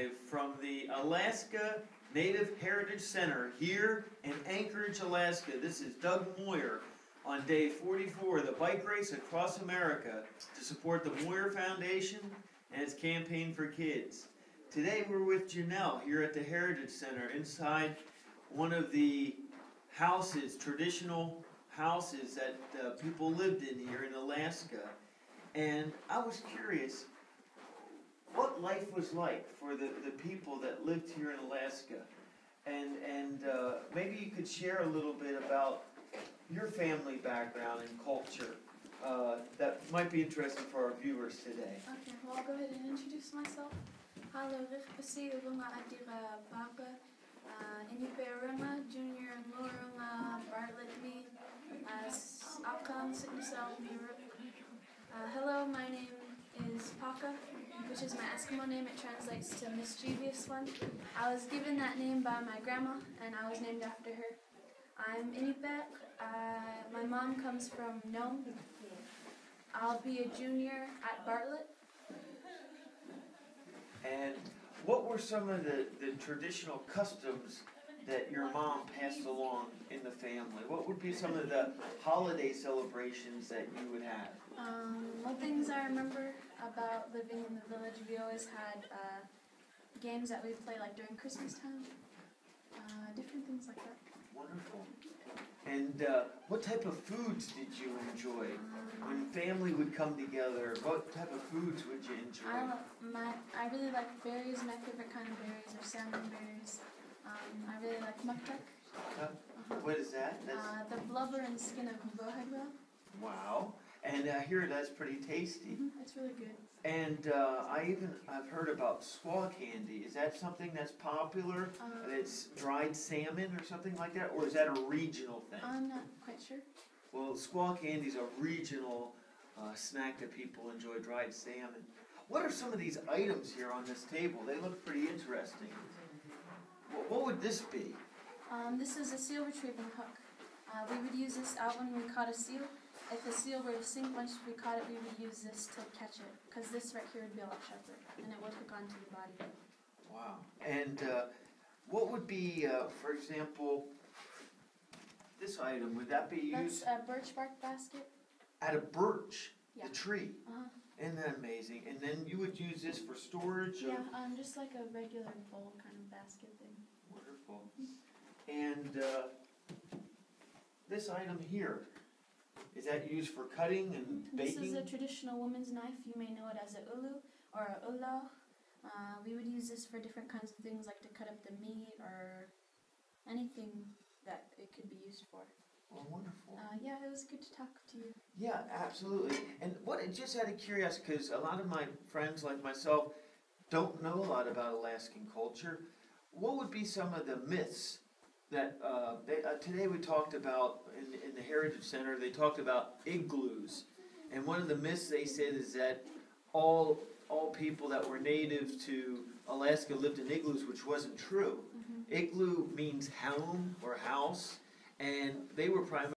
live from the Alaska Native Heritage Center here in Anchorage, Alaska. This is Doug Moyer on day 44 of the bike race across America to support the Moyer Foundation and its campaign for kids. Today we're with Janelle here at the Heritage Center inside one of the houses, traditional houses that people lived in here in Alaska. And I was curious what life was like for the people that lived here in Alaska. And maybe you could share a little bit about your family background and culture that might be interesting for our viewers today. Okay, well I'll go ahead and introduce myself. Hallo, Rick Runga Adira Papa, Runga, Junior and Lorunga, Bartlett me, Alaskan, hello, my name is Paka, which is my Eskimo name. It translates to mischievous one. I was given that name by my grandma, and I was named after her. I'm Inipek. My mom comes from Nome. I'll be a junior at Bartlett. And what were some of the traditional customs that your mom passed along in the family? What would be some of the holiday celebrations that you would have? One things I remember about living in the village, we always had games that we'd play like during Christmas time, different things like that. Wonderful. And what type of foods did you enjoy? When family would come together, what type of foods would you enjoy? I really like berries. My favorite kind of berries are salmon berries. I really like muktak. What is that? The blubber and skin of bohagwa. Wow. And I hear that's pretty tasty. It's really good. And I've heard about squaw candy. Is that something that's popular? It's dried salmon or something like that? Or is that a regional thing? I'm not quite sure. Well, squaw candy is a regional snack that people enjoy, dried salmon. What are some of these items here on this table? They look pretty interesting. What would this be? This is a seal retrieving hook. We would use this out when we caught a seal. If the seal were to sink once we caught it, we would use this to catch it, because this right here would be a lot sharper, and it would hook onto the body. Wow. And what would be, for example, this item? Would that be used? That's a birch bark basket. At a birch, yeah. The tree. Isn't that amazing? And then you would use this for storage? Yeah, just like a regular bowl kind of basket thing. Wonderful. And this item here, is that used for cutting and baking? This is a traditional woman's knife. You may know it as a ulu or a ula. We would use this for different kinds of things, like to cut up the meat or anything that it could be used for. Oh, wonderful. Yeah, it was good to talk to you. Yeah, absolutely. And just out of curiosity, because a lot of my friends like myself don't know a lot about Alaskan culture, what would be some of the myths that today we talked about in the Heritage Center? They talked about igloos, and one of the myths they said is that all people that were native to Alaska lived in igloos, which wasn't true. Igloo means home or house, and they were primarily